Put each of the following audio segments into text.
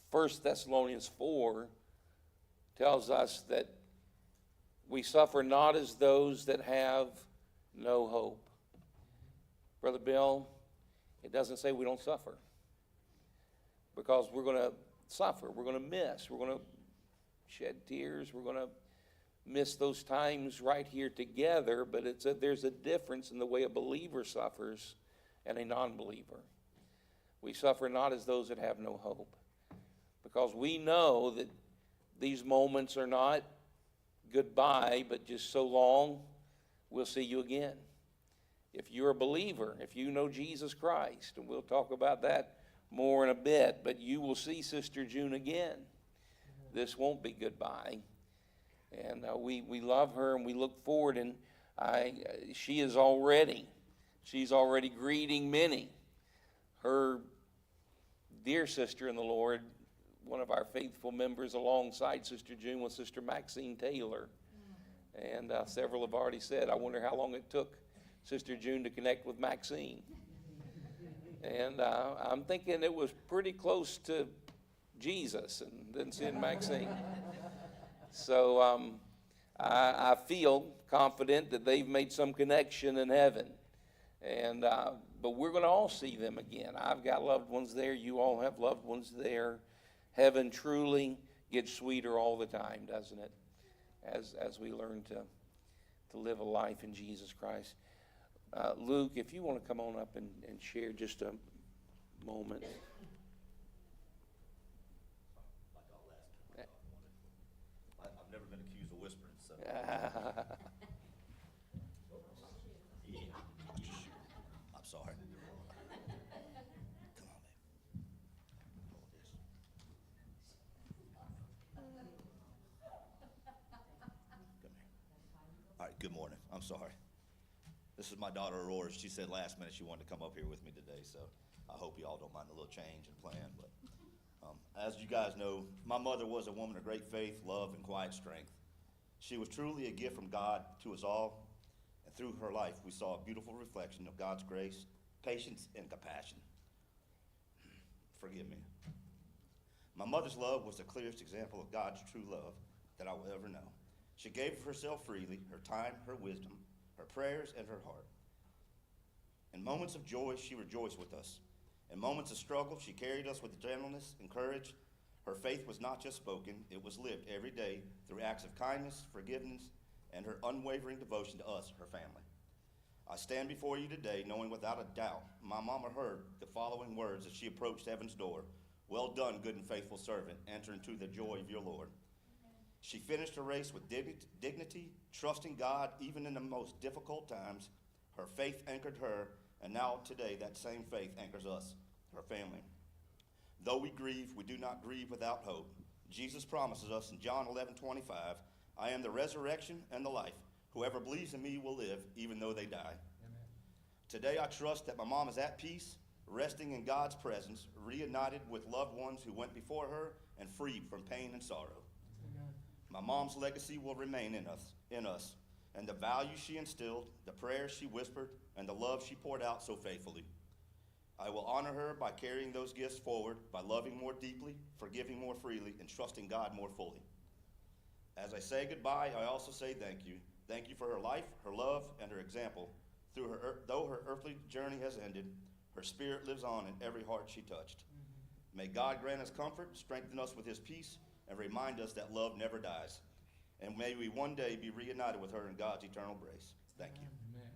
First Thessalonians 4 tells us that we suffer not as those that have no hope. Brother Bill, it doesn't say we don't suffer, because we're going to suffer. We're going to miss. We're going to shed tears. We're going to miss those times right here together, but there's a difference in the way a believer suffers and a non-believer. We suffer not as those that have no hope, because we know that these moments are not goodbye, but just so long, we'll see you again. If you're a believer, if you know Jesus Christ, and we'll talk about that more in a bit, but you will see Sister June again. This won't be goodbye. And we love her, and we look forward, and she's already greeting many. Her dear sister in the Lord, one of our faithful members alongside Sister June, was Sister Maxine Taylor. And several have already said, I wonder how long it took Sister June to connect with Maxine. And I'm thinking it was pretty close to Jesus and then seeing Maxine. So I feel confident that they've made some connection in heaven. And but we're going to all see them again. I've got loved ones there. You all have loved ones there. Heaven truly gets sweeter all the time, doesn't it? As we learn to live a life in Jesus Christ. Luke, if you want to come on up and share just a moment. I've never been accused of whispering, so. I'm sorry. Come on, babe. Hold this. Come here. All right, good morning. I'm sorry. This is my daughter Aurora. She said last minute she wanted to come up here with me today, so I hope you all don't mind a little change in plan. But as you guys know, my mother was a woman of great faith, love, and quiet strength. She was truly a gift from God to us all, and through her life we saw a beautiful reflection of God's grace, patience, and compassion. Forgive me. My mother's love was the clearest example of God's true love that I will ever know. She gave of herself freely, her time, her wisdom, her prayers, and her heart. In moments of joy, she rejoiced with us. In moments of struggle, she carried us with gentleness and courage. Her faith was not just spoken, it was lived every day through acts of kindness, forgiveness, and her unwavering devotion to us, her family. I stand before you today knowing without a doubt my mama heard the following words as she approached heaven's door. Well done, good and faithful servant. Enter into the joy of your Lord. She finished her race with dignity, trusting God even in the most difficult times. Her faith anchored her, and now today that same faith anchors us, her family. Though we grieve, we do not grieve without hope. Jesus promises us in John 11:25, I am the resurrection and the life. Whoever believes in me will live, even though they die. Amen. Today I trust that my mom is at peace, resting in God's presence, reunited with loved ones who went before her, and freed from pain and sorrow. Amen. My mom's legacy will remain in us, and the values she instilled, the prayers she whispered, and the love she poured out so faithfully. I will honor her by carrying those gifts forward, by loving more deeply, forgiving more freely, and trusting God more fully. As I say goodbye, I also say thank you. Thank you for her life, her love, and her example. Though her earthly journey has ended, her spirit lives on in every heart she touched. Mm-hmm. May God grant us comfort, strengthen us with his peace, and remind us that love never dies. And may we one day be reunited with her in God's eternal grace. Thank you. Amen.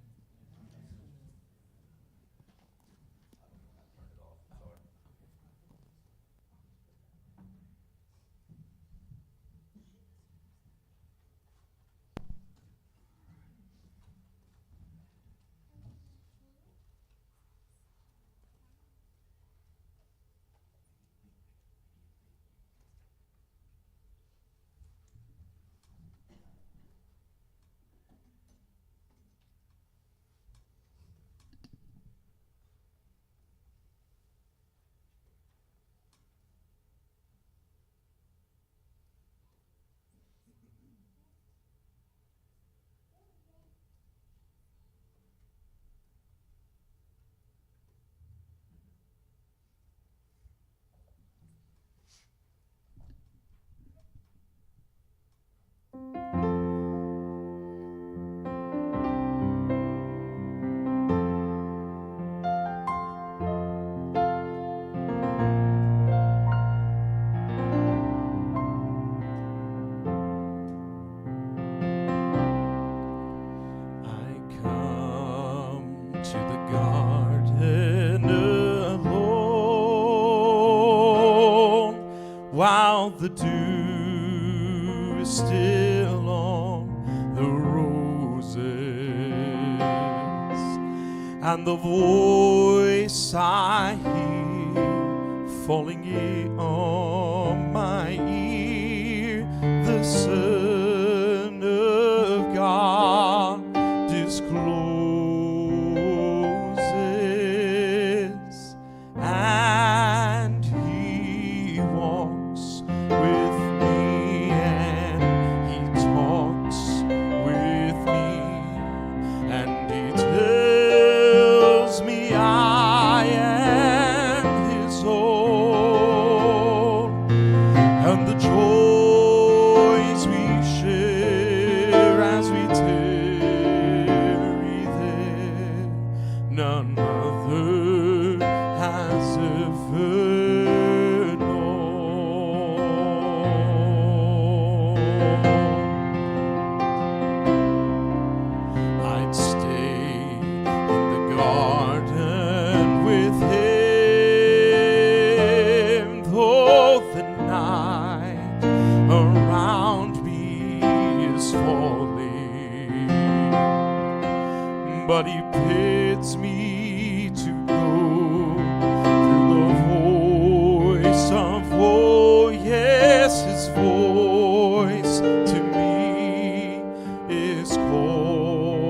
while the dew is still on the roses, and the voice I hear falling on my ear, the Son of God discloses, and He walks with me, and He talks with me, and He tells me I am His own, and the joys we share as we tarry there, none other has ever known. I'd stay in the garden with Him, though the night around me is falling, but He bids me to go through the voice of woe. Yes, His voice to me is calling.